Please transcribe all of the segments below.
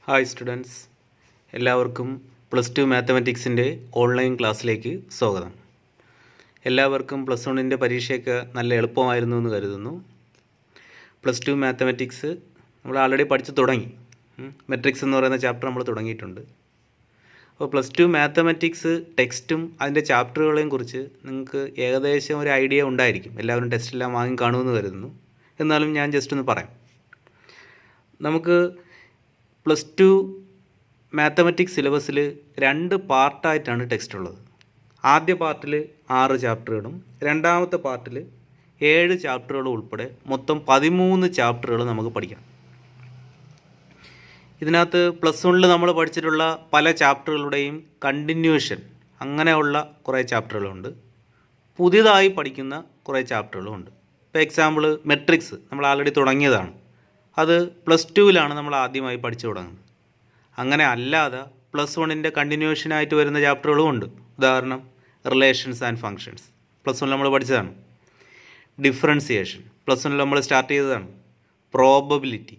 Hi students, എല്ലാവർക്കും +2 മാത്തമാറ്റിക്സിൻ്റെ online ക്ലാസ്സിലേക്ക് സ്വാഗതം. എല്ലാവർക്കും +1 പരീക്ഷയൊക്കെ നല്ല എളുപ്പമായിരുന്നു എന്ന് കരുതുന്നു. +2 മാത്തമാറ്റിക്സ് നമ്മൾ ആൾറെഡി പഠിച്ചു തുടങ്ങി. മെട്രിക്സ് എന്ന് പറയുന്ന ചാപ്റ്റർ നമ്മൾ തുടങ്ങിയിട്ടുണ്ട്. അപ്പോൾ +2 മാത്തമാറ്റിക്സ് ടെക്സ്റ്റും അതിൻ്റെ ചാപ്റ്ററുകളെയും കുറിച്ച് നിങ്ങൾക്ക് ഏകദേശം ഒരു ഐഡിയ ഉണ്ടായിരിക്കും. എല്ലാവരും ടെക്സ്റ്റെല്ലാം വാങ്ങി കാണുമെന്ന് കരുതുന്നു. എന്നാലും ഞാൻ ജസ്റ്റ് ഒന്ന് പറയാം. നമുക്ക് +2 മാത്തമാറ്റിക്സ് സിലബസിൽ 2 പാർട്ടായിട്ടാണ് ടെക്സ്റ്റ് ഉള്ളത്. ആദ്യ പാർട്ടിൽ 6 ചാപ്റ്ററുകളും രണ്ടാമത്തെ പാർട്ടിൽ 7 ചാപ്റ്ററുകളും ഉൾപ്പെടെ മൊത്തം 13 ചാപ്റ്ററുകൾ നമുക്ക് പഠിക്കാം. ഇതിനകത്ത് +1 നമ്മൾ പഠിച്ചിട്ടുള്ള പല ചാപ്റ്ററുകളുടെയും കണ്ടിന്യൂഷൻ അങ്ങനെയുള്ള കുറേ ചാപ്റ്ററുകളുണ്ട്. പുതിയതായി പഠിക്കുന്ന കുറേ ചാപ്റ്ററുകളുമുണ്ട്. ഇപ്പോൾ എക്സാമ്പിൾ മെട്രിക്സ് നമ്മൾ ആൾറെഡി തുടങ്ങിയതാണ്. അത് +2 നമ്മൾ ആദ്യമായി പഠിച്ചു തുടങ്ങുന്നത്. അങ്ങനെ അല്ലാതെ +1 കണ്ടിന്യൂഷനായിട്ട് വരുന്ന ചാപ്റ്ററുകളും ഉണ്ട്. ഉദാഹരണം റിലേഷൻസ് ആൻഡ് ഫങ്ഷൻസ് +1 നമ്മൾ പഠിച്ചതാണ്. ഡിഫറൻസിയേഷൻ +1 നമ്മൾ സ്റ്റാർട്ട് ചെയ്തതാണ്. പ്രോബബിലിറ്റി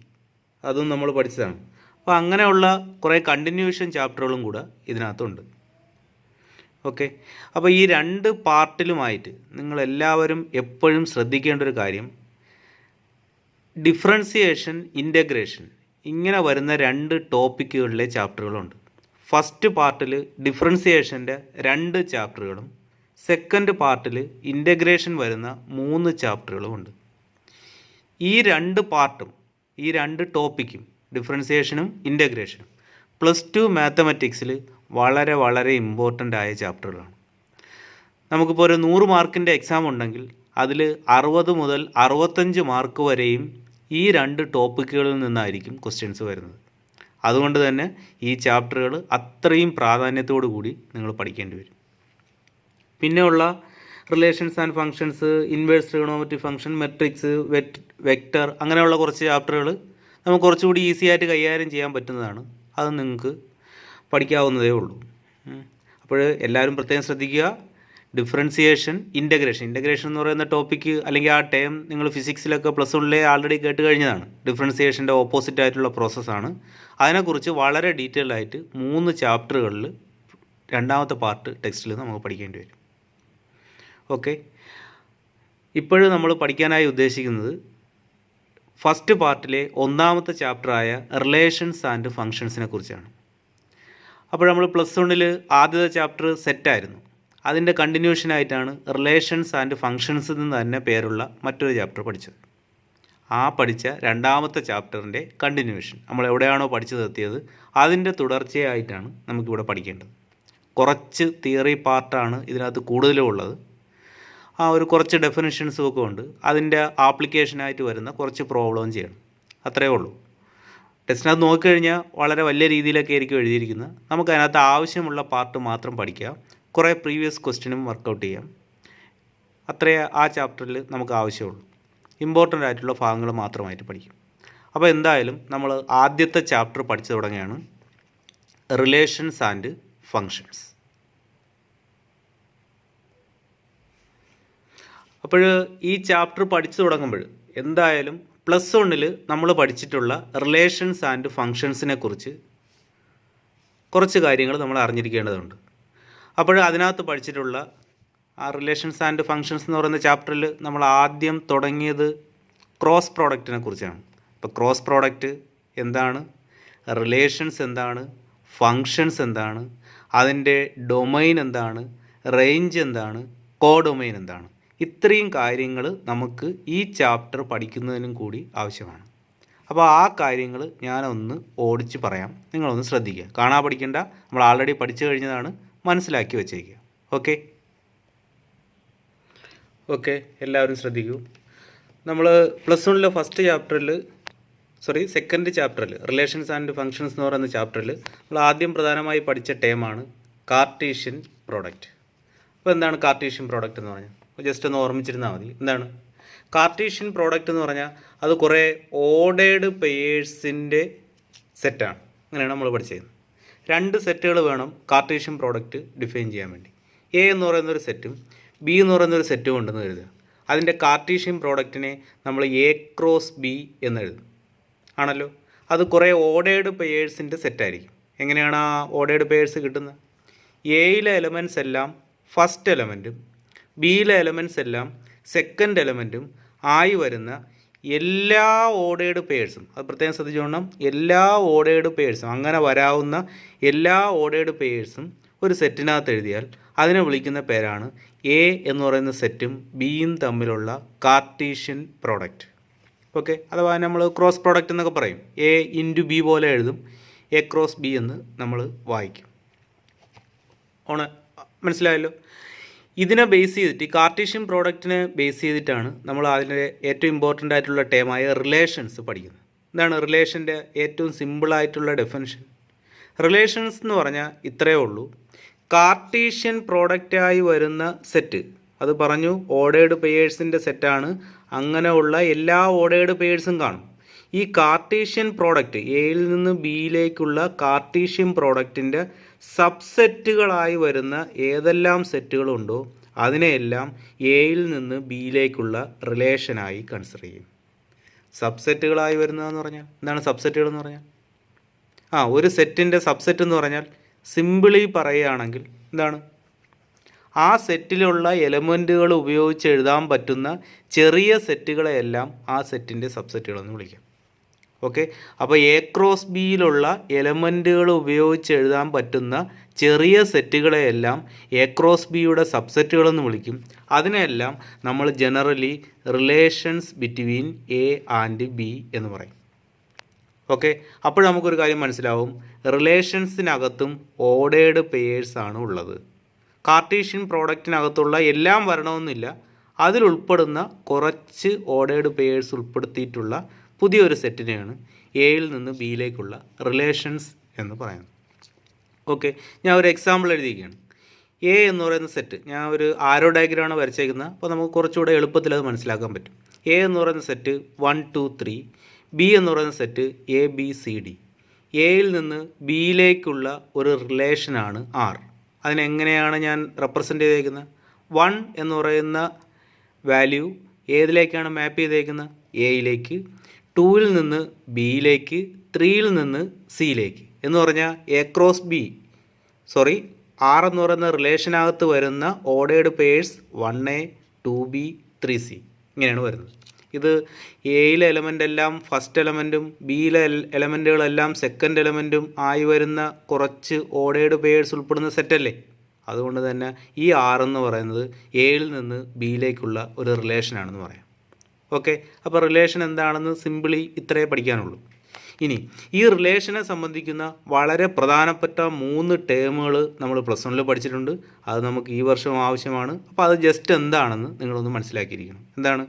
അതും നമ്മൾ പഠിച്ചതാണ്. അപ്പോൾ അങ്ങനെയുള്ള കുറേ കണ്ടിന്യൂഷൻ ചാപ്റ്ററുകളും കൂടെ ഇതിനകത്തുണ്ട്. ഓക്കെ, അപ്പോൾ ഈ 2 പാർട്ടിലുമായിട്ട് നിങ്ങളെല്ലാവരും എപ്പോഴും ശ്രദ്ധിക്കേണ്ട ഒരു കാര്യം, ഡിഫറൻസിയേഷൻ, ഇൻ്റഗ്രേഷൻ ഇങ്ങനെ വരുന്ന 2 ടോപ്പിക്കുകളിലെ ചാപ്റ്ററുകളുണ്ട്. ഫസ്റ്റ് പാർട്ടിൽ ഡിഫറൻസിയേഷൻ്റെ 2 ചാപ്റ്ററുകളും സെക്കൻഡ് പാർട്ടിൽ ഇൻ്റഗ്രേഷൻ വരുന്ന 3 ചാപ്റ്ററുകളുമുണ്ട്. ഈ 2 പാർട്ടും ഈ 2 ടോപ്പിക്കും ഡിഫറൻസിയേഷനും ഇൻ്റഗ്രേഷനും +2 മാത്തമാറ്റിക്സിൽ വളരെ വളരെ ഇമ്പോർട്ടൻ്റ് ആയ ചാപ്റ്ററുകളാണ്. നമുക്കിപ്പോൾ ഒരു 100 മാർക്കിൻ്റെ എക്സാം ഉണ്ടെങ്കിൽ അതിൽ 60 മുതൽ 65 മാർക്ക് വരെയും ഈ 2 ടോപ്പിക്കുകളിൽ നിന്നായിരിക്കും ക്വസ്റ്റ്യൻസ് വരുന്നത്. അതുകൊണ്ട് തന്നെ ഈ ചാപ്റ്ററുകൾ അത്രയും പ്രാധാന്യത്തോടു കൂടി നിങ്ങൾ പഠിക്കേണ്ടി വരും. പിന്നെയുള്ള relations and functions, inverse trigonometric function, matrix, vector അങ്ങനെയുള്ള കുറച്ച് ചാപ്റ്ററുകൾ നമുക്ക് കുറച്ചുകൂടി ഈസി ആയിട്ട് കൈകാര്യം ചെയ്യാൻ പറ്റുന്നതാണ്. അത് നിങ്ങൾക്ക് പഠിക്കാവുന്നതേ ഉള്ളൂ. അപ്പോൾ എല്ലാവരും പ്രത്യേകം ശ്രദ്ധിക്കുക. ഡിഫറൻസിയേഷൻ, ഇൻ്റഗ്രേഷൻ എന്ന് പറയുന്ന ടോപ്പിക്ക് അല്ലെങ്കിൽ ആ ടേം നിങ്ങൾ ഫിസിക്സിലൊക്കെ +1 ആൾറെഡി കേട്ട് കഴിഞ്ഞതാണ്. ഡിഫറൻസിയേഷൻ്റെ ഓപ്പോസിറ്റ് ആയിട്ടുള്ള പ്രോസസ്സാണ്. അതിനെക്കുറിച്ച് വളരെ ഡീറ്റെയിൽഡ് ആയിട്ട് 3 ചാപ്റ്ററുകളിൽ രണ്ടാമത്തെ പാർട്ട് ടെക്സ്റ്റിൽ നമുക്ക് പഠിക്കേണ്ടി വരും. ഓക്കെ, ഇപ്പോഴും നമ്മൾ പഠിക്കാനായി ഉദ്ദേശിക്കുന്നത് ഫസ്റ്റ് പാർട്ടിലെ 1ാമത്തെ ചാപ്റ്ററായ റിലേഷൻസ് ആൻഡ് ഫങ്ഷൻസിനെ കുറിച്ചാണ്. അപ്പോൾ നമ്മൾ +1 ആദ്യത്തെ ചാപ്റ്റർ സെറ്റായിരുന്നു. അതിൻ്റെ കണ്ടിന്യൂഷനായിട്ടാണ് റിലേഷൻസ് ആൻഡ് ഫങ്ഷൻസ് എന്ന് തന്നെ പേരുള്ള മറ്റൊരു ചാപ്റ്റർ പഠിച്ചത്. ആ പഠിച്ച 2ാമത്തെ ചാപ്റ്ററിൻ്റെ കണ്ടിന്യൂഷൻ നമ്മൾ എവിടെയാണോ പഠിച്ചു നിർത്തിയത് അതിൻ്റെ തുടർച്ചയായിട്ടാണ് നമുക്കിവിടെ പഠിക്കേണ്ടത്. കുറച്ച് തിയറി പാർട്ടാണ് ഇതിനകത്ത് കൂടുതലും ഉള്ളത്. ആ ഒരു കുറച്ച് ഡെഫിനിഷൻസും ഒക്കെ ഉണ്ട്. അതിൻ്റെ ആപ്ലിക്കേഷനായിട്ട് വരുന്ന കുറച്ച് പ്രോബ്ലം ചെയ്യണം, അത്രയേ ഉള്ളൂ. ടെസ്റ്റിനകത്ത് നോക്കിക്കഴിഞ്ഞാൽ വളരെ വലിയ രീതിയിലൊക്കെ ആയിരിക്കും എഴുതിയിരിക്കുന്നത്. നമുക്കതിനകത്ത് ആവശ്യമുള്ള പാർട്ട് മാത്രം പഠിക്കാം. കുറേ പ്രീവിയസ് ക്വസ്റ്റ്യനും വർക്കൗട്ട് ചെയ്യാം. അത്രേ ആ ചാപ്റ്ററിൽ നമുക്ക് ആവശ്യമുള്ളൂ. ഇമ്പോർട്ടൻ്റ് ആയിട്ടുള്ള ഭാഗങ്ങൾ മാത്രമായിട്ട് പഠിക്കും. അപ്പോൾ എന്തായാലും നമ്മൾ ആദ്യത്തെ ചാപ്റ്റർ പഠിച്ചു തുടങ്ങിയാണ് റിലേഷൻസ് ആൻഡ് ഫങ്ഷൻസ്. അപ്പോൾ ഈ ചാപ്റ്റർ പഠിച്ചു തുടങ്ങുമ്പോൾ എന്തായാലും +1 നമ്മൾ പഠിച്ചിട്ടുള്ള റിലേഷൻസ് ആൻഡ് ഫങ്ഷൻസിനെ കുറിച്ച് കുറച്ച് കാര്യങ്ങൾ നമ്മൾ അറിഞ്ഞിരിക്കേണ്ടതുണ്ട്. അപ്പോൾ അതിനകത്ത് പഠിച്ചിട്ടുള്ള ആ റിലേഷൻസ് ആൻഡ് ഫങ്ഷൻസ് എന്ന് പറയുന്ന ചാപ്റ്ററിൽ നമ്മൾ ആദ്യം തുടങ്ങിയത് ക്രോസ് പ്രോഡക്റ്റിനെ കുറിച്ചാണ്. അപ്പോൾ ക്രോസ് പ്രോഡക്റ്റ് എന്താണ്, റിലേഷൻസ് എന്താണ്, ഫങ്ഷൻസ് എന്താണ്, അതിൻ്റെ ഡൊമൈൻ എന്താണ്, റേഞ്ച് എന്താണ്, കോഡൊമൈൻ എന്താണ്, ഇത്രയും കാര്യങ്ങൾ നമുക്ക് ഈ ചാപ്റ്റർ പഠിക്കുന്നതിനും കൂടി ആവശ്യമാണ്. അപ്പോൾ ആ കാര്യങ്ങൾ ഞാനൊന്ന് ഓടിച്ച് പറയാം, നിങ്ങളൊന്ന് ശ്രദ്ധിക്കുക. കാണാൻ പഠിക്കേണ്ട, നമ്മൾ ആൾറെഡി പഠിച്ചു കഴിഞ്ഞതാണ്, മനസ്സിലാക്കി വെച്ചേക്കുക. ഓക്കെ, എല്ലാവരും ശ്രദ്ധിക്കൂ. നമ്മൾ +1 ഫസ്റ്റ് ചാപ്റ്ററിൽ സെക്കൻഡ് ചാപ്റ്ററിൽ റിലേഷൻസ് ആൻഡ് ഫങ്ഷൻസ് എന്ന് പറയുന്ന ചാപ്റ്ററിൽ നമ്മൾ ആദ്യം പ്രധാനമായി പഠിച്ച ടേമാണ് കാർട്ടീഷ്യൻ പ്രോഡക്റ്റ്. അപ്പോൾ എന്താണ് കാർട്ടീഷ്യൻ പ്രോഡക്റ്റ് എന്ന് പറഞ്ഞാൽ ജസ്റ്റ് ഒന്ന് ഓർമ്മിച്ചിരുന്നാൽ മതി. എന്താണ് കാർട്ടീഷ്യൻ പ്രോഡക്റ്റ് എന്ന് പറഞ്ഞാൽ? അത് കുറേ ഓർഡേർഡ് പെയേഴ്സിൻ്റെ സെറ്റാണ്. അങ്ങനെയാണ് നമ്മൾ പഠിച്ചത്. 2 സെറ്റുകൾ വേണം കാർട്ടീഷ്യൻ പ്രോഡക്റ്റ് ഡിഫൈൻ ചെയ്യാൻ വേണ്ടി. എ എന്ന് പറയുന്നൊരു സെറ്റും ബി എന്ന് പറയുന്നൊരു സെറ്റും ഉണ്ടെന്ന് കരുതുക. അതിൻ്റെ കാർട്ടീഷ്യൻ പ്രോഡക്റ്റിനെ നമ്മൾ A x B എന്ന് എഴുതും, ആണല്ലോ. അത് കുറേ ഓർഡേർഡ് പെയേഴ്സിൻ്റെ സെറ്റായിരിക്കും. എങ്ങനെയാണ് ആ ഓർഡേർഡ് പെയേഴ്സ് കിട്ടുന്നത്? എയിലെ എലമെൻറ്റ്സ് എല്ലാം ഫസ്റ്റ് എലമെൻറ്റും ബിയിലെ എലമെൻറ്റ്സ് എല്ലാം സെക്കൻഡ് എലമെൻറ്റും ആയി വരുന്ന എല്ലാ ഓർഡേർഡ് പെയേഴ്സും, അത് പ്രത്യേകം ശ്രദ്ധിച്ചോണം, എല്ലാ ഓർഡേർഡ് പെയേഴ്സും, അങ്ങനെ വരാവുന്ന എല്ലാ ഓർഡേർഡ് പെയേഴ്സും ഒരു സെറ്റിനകത്ത് എഴുതിയാൽ അതിനെ വിളിക്കുന്ന പേരാണ് എ എന്ന് പറയുന്ന സെറ്റും ബിയും തമ്മിലുള്ള കാർട്ടീഷ്യൻ പ്രോഡക്റ്റ്. ഓക്കെ, അഥവാ നമ്മൾ ക്രോസ് പ്രോഡക്റ്റ് എന്നൊക്കെ പറയും. എ ഇൻറ്റു ബി പോലെ എഴുതും, എ ക്രോസ് ബി എന്ന് നമ്മൾ വായിക്കും. മനസ്സിലായല്ലോ? ഇതിനെ ബേസ് ചെയ്തിട്ട്, ഈ കാർട്ടീഷ്യൻ പ്രോഡക്റ്റിനെ ബേസ് ചെയ്തിട്ടാണ് നമ്മൾ അതിൻ്റെ ഏറ്റവും ഇമ്പോർട്ടൻ്റ് ആയിട്ടുള്ള ടേമായ റിലേഷൻസ് പഠിക്കുന്നത്. എന്താണ് റിലേഷൻ്റെ ഏറ്റവും സിമ്പിളായിട്ടുള്ള ഡെഫിനിഷൻ? റിലേഷൻസ് എന്ന് പറഞ്ഞാൽ ഇത്രയേ ഉള്ളൂ. കാർട്ടീഷ്യൻ പ്രോഡക്റ്റായി വരുന്ന സെറ്റ്, അത് പറഞ്ഞു ഓർഡേർഡ് പെയേഴ്സിൻ്റെ സെറ്റാണ്, അങ്ങനെയുള്ള എല്ലാ ഓർഡേർഡ് പെയേഴ്സും കാണും. ഈ കാർട്ടീഷ്യൻ പ്രോഡക്റ്റ്, എയിൽ നിന്ന് ബിയിലേക്കുള്ള കാർട്ടീഷ്യൻ പ്രോഡക്റ്റിൻ്റെ സബ്സെറ്റുകളായി വരുന്ന ഏതെല്ലാം സെറ്റുകളുണ്ടോ അതിനെയെല്ലാം എയിൽ നിന്ന് ബിയിലേക്കുള്ള റിലേഷനായി കൺസിഡർ ചെയ്യും. സബ്സെറ്റുകളായി വരുന്നതെന്ന് പറഞ്ഞാൽ എന്താണ്? സബ്സെറ്റുകൾ എന്ന് പറഞ്ഞാൽ ഒരു സെറ്റിൻ്റെ സബ്സെറ്റ് എന്ന് പറഞ്ഞാൽ സിമ്പിളി പറയുകയാണെങ്കിൽ എന്താണ്? ആ സെറ്റിലുള്ള എലമെൻറ്റുകൾ ഉപയോഗിച്ച് എഴുതാൻ പറ്റുന്ന ചെറിയ സെറ്റുകളെയെല്ലാം ആ സെറ്റിൻ്റെ സബ്സെറ്റുകളെന്ന് വിളിക്കാം. ഓക്കെ, അപ്പോൾ എ ക്രോസ് ബിയിലുള്ള എലമെൻറ്റുകൾ ഉപയോഗിച്ച് എഴുതാൻ പറ്റുന്ന ചെറിയ സെറ്റുകളെയെല്ലാം എ ക്രോസ് ബിയുടെ സബ്സെറ്റുകളെന്ന് വിളിക്കും. അതിനെല്ലാം നമ്മൾ generally relations between A and B എന്ന് പറയും. ഓക്കെ, അപ്പോൾ നമുക്കൊരു കാര്യം മനസ്സിലാവും, റിലേഷൻസിനകത്തും ഓർഡേർഡ് പെയേഴ്സാണ് ഉള്ളത്. കാർട്ടീഷ്യൻ പ്രോഡക്റ്റിനകത്തുള്ള എല്ലാം വരണമെന്നില്ല, അതിലുൾപ്പെടുന്ന കുറച്ച് ഓർഡേർഡ് പെയേഴ്സ് ഉൾപ്പെടുത്തിയിട്ടുള്ള പുതിയൊരു സെറ്റിനെയാണ് എയിൽ നിന്ന് ബിയിലേക്കുള്ള റിലേഷൻസ് എന്ന് പറയുന്നത്. ഓക്കെ, ഞാൻ ഒരു എക്സാമ്പിൾ എഴുതിയിരിക്കുകയാണ്. എ എന്ന് പറയുന്ന സെറ്റ്, ഞാൻ ഒരു ആരോ ഡയഗ്രാമാണ് വരച്ചേക്കുന്നത്, അപ്പോൾ നമുക്ക് കുറച്ചുകൂടെ എളുപ്പത്തിൽ അത് മനസ്സിലാക്കാൻ പറ്റും. എ എന്ന് പറയുന്ന സെറ്റ് 1 2 3, ബി എന്ന് പറയുന്ന set A B C D. എയിൽ നിന്ന് ബിയിലേക്കുള്ള ഒരു റിലേഷനാണ് ആർ. അതിനെങ്ങനെയാണ് ഞാൻ റെപ്രസെൻ്റ് ചെയ്തേക്കുന്നത്? 1 എന്ന് പറയുന്ന വാല്യൂ ഏതിലേക്കാണ് മാപ്പ് ചെയ്തേക്കുന്നത്? എയിലേക്ക്. 2ൽ നിന്ന് ബിയിലേക്ക്, 3ൽ നിന്ന് സിയിലേക്ക്. എന്ന് പറഞ്ഞാൽ എ ക്രോസ് ബി, ആർ എന്ന് പറയുന്ന റിലേഷനകത്ത് വരുന്ന ordered pairs 1A 2B 3C ഇങ്ങനെയാണ് വരുന്നത്. ഇത് എയിലെ എലമെൻ്റ് എല്ലാം ഫസ്റ്റ് എലമെൻറ്റും ബിയിലെ എലമെൻറ്റുകളെല്ലാം സെക്കൻഡ് എലമെൻറ്റും ആയി വരുന്ന കുറച്ച് ഓർഡേർഡ് പെയേഴ്സ് ഉൾപ്പെടുന്ന സെറ്റല്ലേ. അതുകൊണ്ട് തന്നെ ഈ ആർ എന്ന് പറയുന്നത് എയിൽ നിന്ന് ബിയിലേക്കുള്ള ഒരു റിലേഷനാണെന്ന് പറയാം. ഓക്കെ, അപ്പോൾ റിലേഷൻ എന്താണെന്ന് സിമ്പിളി ഇത്രയേ പഠിക്കാനുള്ളൂ. ഇനി ഈ റിലേഷനെ സംബന്ധിക്കുന്ന വളരെ പ്രധാനപ്പെട്ട 3 ടേമുകൾ നമ്മൾ പ്ലസ് 1 പഠിച്ചിട്ടുണ്ട്. അത് നമുക്ക് ഈ വർഷം ആവശ്യമാണ്. അപ്പോൾ അത് ജസ്റ്റ് എന്താണെന്ന് നിങ്ങളൊന്ന് മനസ്സിലാക്കിയിരിക്കണം. എന്താണ്?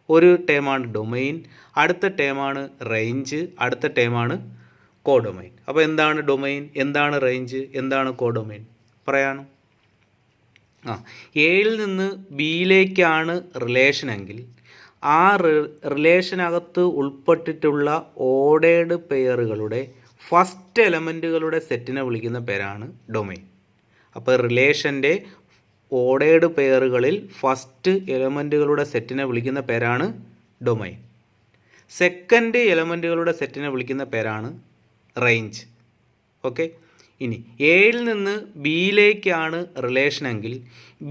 ഒരു ടേമാണ് ഡൊമൈൻ, അടുത്ത ടേമാണ് റേഞ്ച്, അടുത്ത ടേമാണ് കോഡൊമൈൻ. അപ്പോൾ എന്താണ് ഡൊമൈൻ, എന്താണ് റേഞ്ച്, എന്താണ് കോഡൊമൈൻ പറയാനോ? എയിൽ നിന്ന് ബിയിലേക്കാണ് റിലേഷനെങ്കിൽ ആ റിലേഷനകത്ത് ഉൾപ്പെട്ടിട്ടുള്ള ഓർഡേർഡ് പെയറുകളുടെ ഫസ്റ്റ് എലമെൻറ്റുകളുടെ സെറ്റിനെ വിളിക്കുന്ന പേരാണ് ഡൊമൈൻ. അപ്പോൾ റിലേഷൻ്റെ ഓർഡേർഡ് പെയറുകളിൽ ഫസ്റ്റ് എലമെൻറ്റുകളുടെ സെറ്റിനെ വിളിക്കുന്ന പേരാണ് ഡൊമൈൻ. സെക്കൻഡ് എലമെൻറ്റുകളുടെ സെറ്റിനെ വിളിക്കുന്ന പേരാണ് റേഞ്ച്. ഓക്കെ, ഇനി എയിൽ നിന്ന് ബിയിലേക്കാണ് റിലേഷനെങ്കിൽ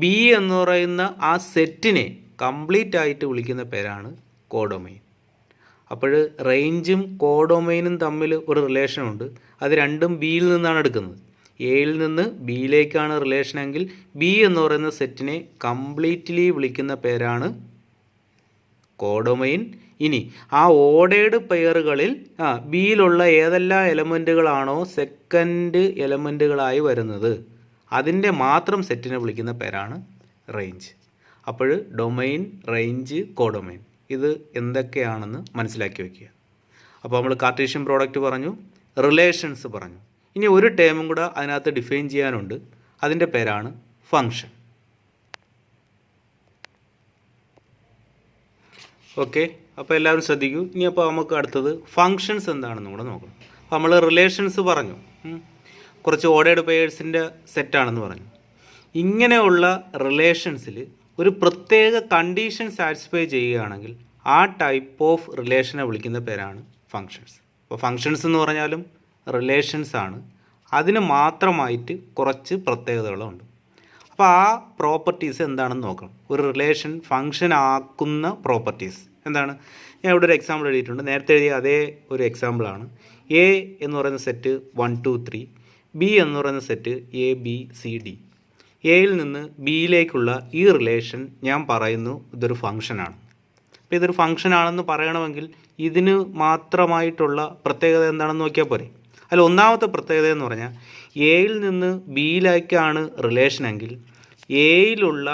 ബി എന്ന് പറയുന്ന ആ സെറ്റിനെ കംപ്ലീറ്റ് ആയിട്ട് വിളിക്കുന്ന പേരാണ് കോഡൊമൈൻ. അപ്പോൾ റേഞ്ചും കോഡൊമൈനും തമ്മിൽ ഒരു റിലേഷനുണ്ട്. അത് രണ്ടും ബിയിൽ നിന്നാണ് എടുക്കുന്നത്. എയിൽ നിന്ന് ബിയിലേക്കാണ് റിലേഷനെങ്കിൽ ബി എന്ന് പറയുന്ന സെറ്റിനെ കംപ്ലീറ്റ്ലി വിളിക്കുന്ന പേരാണ് കോഡൊമൈൻ. ഇനി ആ ഓർഡേർഡ് പെയറുകളിൽ ബിയിലുള്ള ഏതെല്ലാം എലമെൻറ്റുകളാണോ സെക്കൻഡ് എലമെൻറ്റുകളായി വരുന്നത് അതിൻ്റെ മാത്രം സെറ്റിനെ വിളിക്കുന്ന പേരാണ് റേഞ്ച്. അപ്പോൾ ഡൊമൈൻ, റേഞ്ച്, കോഡൊമൈൻ ഇത് എന്തൊക്കെയാണെന്ന് മനസ്സിലാക്കി വയ്ക്കുക. അപ്പോൾ നമ്മൾ കാർട്ടീഷ്യൻ പ്രോഡക്റ്റ് പറഞ്ഞു, റിലേഷൻസ് പറഞ്ഞു. ഇനി ഒരു ടേമും കൂടെ അതിനകത്ത് ഡിഫൈൻ ചെയ്യാനുണ്ട്. അതിൻ്റെ പേരാണ് ഫങ്ഷൻ. ഓക്കെ, അപ്പോൾ എല്ലാവരും ശ്രദ്ധിക്കൂ. ഇനി അപ്പോൾ നമുക്ക് അടുത്തത് ഫങ്ഷൻസ് എന്താണെന്നും കൂടെ നോക്കണം. അപ്പോൾ നമ്മൾ റിലേഷൻസ് പറഞ്ഞു, കുറച്ച് ഓർഡേർഡ് പെയേഴ്സിൻ്റെ സെറ്റാണെന്ന് പറഞ്ഞു. ഇങ്ങനെയുള്ള റിലേഷൻസിൽ ഒരു പ്രത്യേക കണ്ടീഷൻ സാറ്റിസ്ഫൈ ചെയ്യുകയാണെങ്കിൽ ആ ടൈപ്പ് ഓഫ് റിലേഷനെ വിളിക്കുന്ന പേരാണ് ഫങ്ഷൻസ്. അപ്പോൾ ഫങ്ഷൻസ് എന്ന് പറഞ്ഞാലും റിലേഷൻസ് ആണ്. അതിന് മാത്രമായിട്ട് കുറച്ച് പ്രത്യേകതകളുണ്ട്. അപ്പോൾ ആ പ്രോപ്പർട്ടീസ് എന്താണെന്ന് നോക്കണം. ഒരു റിലേഷൻ ഫങ്ഷൻ ആക്കുന്ന പ്രോപ്പർട്ടീസ് എന്താണ്? ഞാൻ ഇവിടെ ഒരു എക്സാമ്പിൾ എഴുതിയിട്ടുണ്ട്. നേരത്തെ എഴുതിയ അതേ ഒരു എക്സാമ്പിളാണ്. എ എന്ന് പറയുന്ന സെറ്റ് 1 2 3, ബി എന്ന് പറയുന്ന set A B C D. എയിൽ നിന്ന് ബിയിലേക്കുള്ള ഈ റിലേഷൻ ഞാൻ പറയുന്നു ഇതൊരു ഫങ്ഷനാണ്. അപ്പോൾ ഇതൊരു ഫങ്ഷനാണെന്ന് പറയണമെങ്കിൽ ഇതിന് മാത്രമായിട്ടുള്ള പ്രത്യേകത എന്താണെന്ന് നോക്കിയാൽ പോരെ. അതിൽ ഒന്നാമത്തെ പ്രത്യേകത എന്ന് പറഞ്ഞാൽ എയിൽ നിന്ന് ബിയിലേക്കാണ് റിലേഷനെങ്കിൽ എയിലുള്ള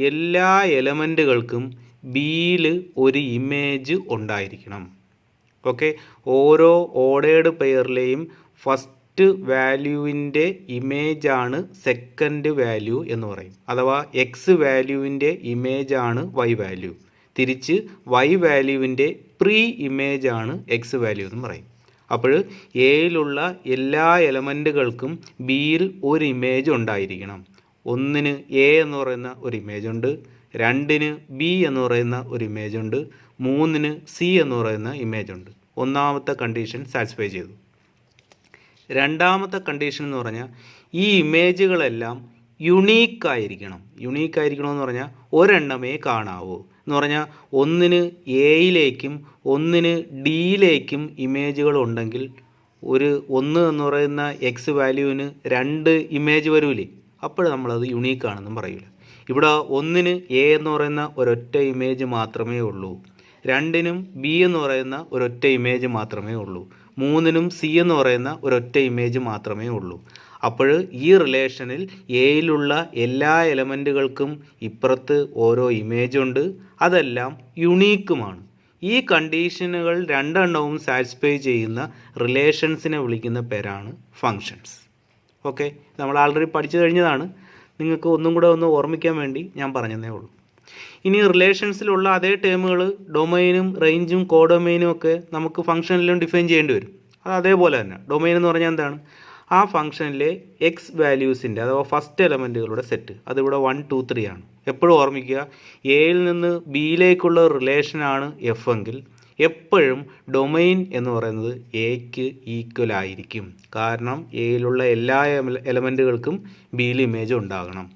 എല്ലാ എലമെൻറ്റുകൾക്കും ബിയിൽ ഒരു ഇമേജ് ഉണ്ടായിരിക്കണം. ഓക്കെ, ഓരോ ഓർഡേർഡ് പെയറിലെയും ഫസ്റ്റ് വാല്യൂവിൻ്റെ ഇമേജാണ് സെക്കൻഡ് വാല്യൂ എന്ന് പറയും. അഥവാ എക്സ് വാല്യൂവിൻ്റെ ഇമേജാണ് വൈ വാല്യൂ. തിരിച്ച് വൈ വാല്യൂവിൻ്റെ പ്രീ ഇമേജാണ് എക്സ് വാല്യൂ എന്ന് പറയും. അപ്പോൾ എയിലുള്ള എല്ലാ എലമെൻറ്റുകൾക്കും ബിയിൽ ഒരു ഇമേജ് ഉണ്ടായിരിക്കണം. ഒന്നിന് എ എന്ന് പറയുന്ന ഒരു ഇമേജ് ഉണ്ട്, രണ്ടിന് ബി എന്ന് പറയുന്ന ഒരു ഇമേജ് ഉണ്ട്, മൂന്നിന് സി എന്ന് പറയുന്ന ഇമേജ് ഉണ്ട്. ഒന്നാമത്തെ കണ്ടീഷൻ സാറ്റിസ്ഫൈ ചെയ്തു. രണ്ടാമത്തെ കണ്ടീഷൻ എന്ന് പറഞ്ഞാൽ ഈ ഇമേജുകളെല്ലാം യുണീക്കായിരിക്കണം. യുണീക്കായിരിക്കണമെന്ന് പറഞ്ഞാൽ ഒരെണ്ണമേ കാണാവൂ എന്ന് പറഞ്ഞാൽ ഒന്നിന് എയിലേക്കും ഒന്നിന് ഡിയിലേക്കും ഇമേജുകൾ ഉണ്ടെങ്കിൽ ഒരു 1 എന്ന് പറയുന്ന എക്സ് വാല്യൂവിന് 2 ഇമേജ് വരൂലേ, അപ്പോൾ നമ്മളത് യുണീക്കാണെന്നും പറയില്ല. ഇവിടെ ഒന്നിന് എ എന്ന് പറയുന്ന ഒരൊറ്റ ഇമേജ് മാത്രമേ ഉള്ളൂ, രണ്ടിനും ബി എന്ന് പറയുന്ന ഒരൊറ്റ ഇമേജ് മാത്രമേ ഉള്ളൂ, മൂന്നിനും സി എന്ന് പറയുന്ന ഒരൊറ്റ ഇമേജ് മാത്രമേ ഉള്ളൂ. അപ്പോൾ ഈ റിലേഷനിൽ എയിലുള്ള എല്ലാ എലമെൻറ്റുകൾക്കും ഇപ്പുറത്ത് ഓരോ ഇമേജ് ഉണ്ട്, അതെല്ലാം യുണീക്കുമാണ്. ഈ കണ്ടീഷനുകൾ രണ്ടെണ്ണവും സാറ്റിസ്ഫൈ ചെയ്യുന്ന റിലേഷൻസിനെ വിളിക്കുന്ന പേരാണ് ഫങ്ഷൻസ്. ഓക്കെ, നമ്മൾ ആൾറെഡി പഠിച്ചു കഴിഞ്ഞതാണ്. നിങ്ങൾക്ക് ഒന്നും കൂടെ ഒന്ന് ഓർമ്മിക്കാൻ വേണ്ടി ഞാൻ പറഞ്ഞതേ ഉള്ളൂ. ഇനി റിലേഷൻസിലുള്ള അതേ ടേമുകൾ ഡൊമൈനും റേഞ്ചും കോഡൊമൈനും ഒക്കെ നമുക്ക് ഫംഗ്ഷനിലും ഡിഫൈൻ ചെയ്യേണ്ടി വരും. അത് അതേപോലെ തന്നെ. ഡൊമൈൻ എന്ന് പറഞ്ഞാൽ എന്താണ്? ആ ഫംഗ്ഷനിലെ എക്സ് വാല്യൂസിൻ്റെ അഥവാ ഫസ്റ്റ് എലമെൻറ്റുകളുടെ സെറ്റ്. അതിവിടെ 1 2 3 ആണ്. എപ്പോഴും ഓർമ്മിക്കുക, എയിൽ നിന്ന് ബിയിലേക്കുള്ള റിലേഷനാണ് എഫ് എങ്കിൽ എപ്പോഴും ഡൊമൈൻ എന്ന് പറയുന്നത് എക്ക് ഈക്വൽ ആയിരിക്കും. കാരണം എയിലുള്ള എല്ലാ എലമെൻറ്റുകൾക്കും ബിയിൽ ഇമേജ് ഉണ്ടാകണം.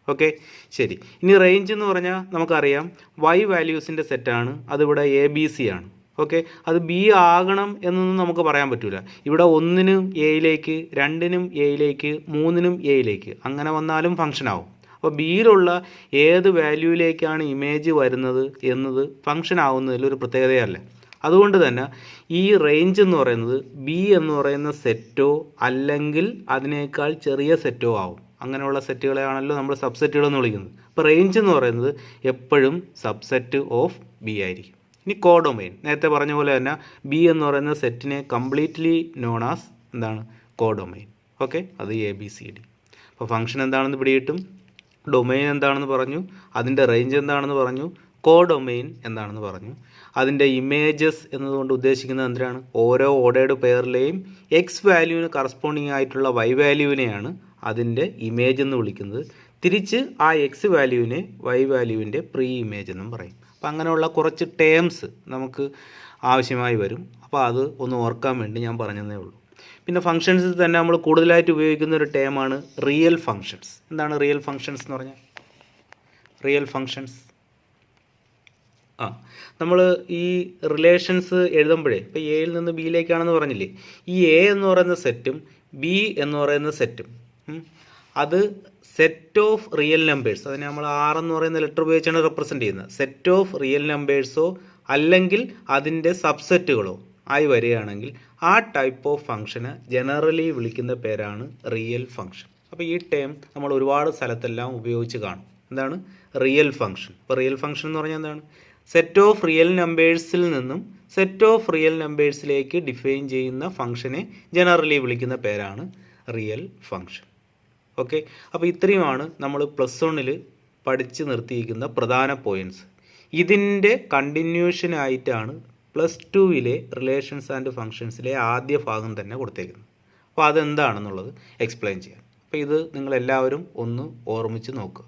ഓക്കെ, ശരി. ഇനി റേഞ്ച് എന്ന് പറഞ്ഞാൽ നമുക്കറിയാം വൈ വാല്യൂസിൻ്റെ സെറ്റാണ്. അതിവിടെ എ ബി സി ആണ്. ഓക്കെ, അത് ബി ആകണം എന്നൊന്നും നമുക്ക് പറയാൻ പറ്റില്ല. ഇവിടെ ഒന്നിനും എയിലേക്ക്, രണ്ടിനും എയിലേക്ക്, മൂന്നിനും എയിലേക്ക് അങ്ങനെ വന്നാലും ഫംഗ്ഷൻ ആവും. അപ്പോൾ ബിയിലുള്ള ഏത് വാല്യൂവിലേക്കാണ് ഇമേജ് വരുന്നത് എന്നത് ഫംഗ്ഷൻ ആവുന്നതിലൊരു പ്രത്യേകതയല്ല. അതുകൊണ്ട് തന്നെ ഈ റേഞ്ച് എന്ന് പറയുന്നത് ബി എന്ന് പറയുന്ന സെറ്റോ അല്ലെങ്കിൽ അതിനേക്കാൾ ചെറിയ സെറ്റോ ആവും. അങ്ങനെയുള്ള സെറ്റുകളെയാണല്ലോ നമ്മൾ സബ്സെറ്റുകൾ എന്ന് വിളിക്കുന്നത്. അപ്പോൾ റേഞ്ച് എന്ന് പറയുന്നത് എപ്പോഴും സബ്സെറ്റ് ഓഫ് ബി ആയിരിക്കും. ഇനി കോഡൊമൈൻ, നേരത്തെ പറഞ്ഞ പോലെ തന്നെ ബി എന്ന് പറയുന്ന സെറ്റിനെ കംപ്ലീറ്റ്ലി നോൺ ആസ് എന്താണ്? കോഡൊമൈൻ. ഓക്കെ, അത് എ ബി സി ഡി. അപ്പോൾ ഫംഗ്ഷൻ എന്താണെന്ന് പിടികിട്ടും, ഡൊമൈൻ എന്താണെന്ന് പറഞ്ഞു, അതിൻ്റെ റേഞ്ച് എന്താണെന്ന് പറഞ്ഞു, കോഡൊമൈൻ എന്താണെന്ന് പറഞ്ഞു. അതിൻ്റെ ഇമേജസ് എന്നതുകൊണ്ട് ഉദ്ദേശിക്കുന്നത് എന്തിനാണ്? ഓരോ ഓർഡേർഡ് പെയറിലെയും എക്സ് വാല്യൂവിന് കറസ്പോണ്ടിങ് ആയിട്ടുള്ള വൈ വാല്യൂവിനെയാണ് അതിൻ്റെ ഇമേജ് എന്ന് വിളിക്കുന്നത്. തിരിച്ച് ആ എക്സ് വാല്യൂവിനെ വൈ വാല്യൂവിൻ്റെ പ്രീ ഇമേജ് എന്നും പറയും. അപ്പോൾ അങ്ങനെയുള്ള കുറച്ച് ടേംസ് നമുക്ക് ആവശ്യമായി വരും. അപ്പോൾ അത് ഒന്ന് ഓർക്കാൻ വേണ്ടി ഞാൻ പറഞ്ഞതേ ഉള്ളൂ. പിന്നെ ഫങ്ഷൻസിൽ തന്നെ നമ്മൾ കൂടുതലായിട്ട് ഉപയോഗിക്കുന്ന ഒരു ടേമാണ് റിയൽ ഫങ്ഷൻസ്. എന്താണ് റിയൽ ഫങ്ഷൻസ് എന്ന് പറഞ്ഞാൽ? റിയൽ ഫങ്ഷൻസ് നമ്മൾ ഈ റിലേഷൻസ് എഴുതുമ്പോഴേ ഇപ്പോൾ എയിൽ നിന്ന് ബിയിലേക്കാണെന്ന് പറഞ്ഞില്ലേ, ഈ എ എന്ന് പറയുന്ന സെറ്റും ബി എന്ന് പറയുന്ന സെറ്റും അത് സെറ്റ് ഓഫ് റിയൽ നമ്പേഴ്സ്, അതിനെ നമ്മൾ ആർ എന്ന് പറയുന്ന ലെറ്റർ ഉപയോഗിച്ചാണ് റെപ്രസെൻ്റ് ചെയ്യുന്നത്. സെറ്റ് ഓഫ് റിയൽ നമ്പേഴ്സോ അല്ലെങ്കിൽ അതിൻ്റെ സബ്സെറ്റുകളോ ആയി വരികയാണെങ്കിൽ ആ ടൈപ്പ് ഓഫ് ഫംഗ്ഷന് ജനറലി വിളിക്കുന്ന പേരാണ് റിയൽ ഫംഗ്ഷൻ. അപ്പോൾ ഈ ടേം നമ്മൾ ഒരുപാട് സ്ഥലത്തെല്ലാം ഉപയോഗിച്ച് കാണും. എന്താണ് റിയൽ ഫംഗ്ഷൻ? ഇപ്പോൾ റിയൽ ഫംഗ്ഷൻ എന്ന് പറഞ്ഞാൽ എന്താണ്? സെറ്റ് ഓഫ് റിയൽ നമ്പേഴ്സിൽ നിന്നും സെറ്റ് ഓഫ് റിയൽ നമ്പേഴ്സിലേക്ക് ഡിഫൈൻ ചെയ്യുന്ന ഫംഗ്ഷനെ ജനറലി വിളിക്കുന്ന പേരാണ് റിയൽ ഫംഗ്ഷൻ. ഓക്കെ, അപ്പോൾ ഇത്രയുമാണ് നമ്മൾ +1 പഠിച്ച് നിർത്തിയിരിക്കുന്ന പ്രധാന പോയിൻറ്റ്സ്. ഇതിൻ്റെ കണ്ടിന്യൂഷനായിട്ടാണ് +2 റിലേഷൻസ് ആൻഡ് ഫങ്ഷൻസിലെ ആദ്യ ഭാഗം തന്നെ കൊടുത്തേക്കുന്നത്. അപ്പോൾ അതെന്താണെന്നുള്ളത് എക്സ്പ്ലെയിൻ ചെയ്യാം. അപ്പോൾ ഇത് നിങ്ങളെല്ലാവരും ഒന്ന് ഓർമ്മിച്ച് നോക്കുക.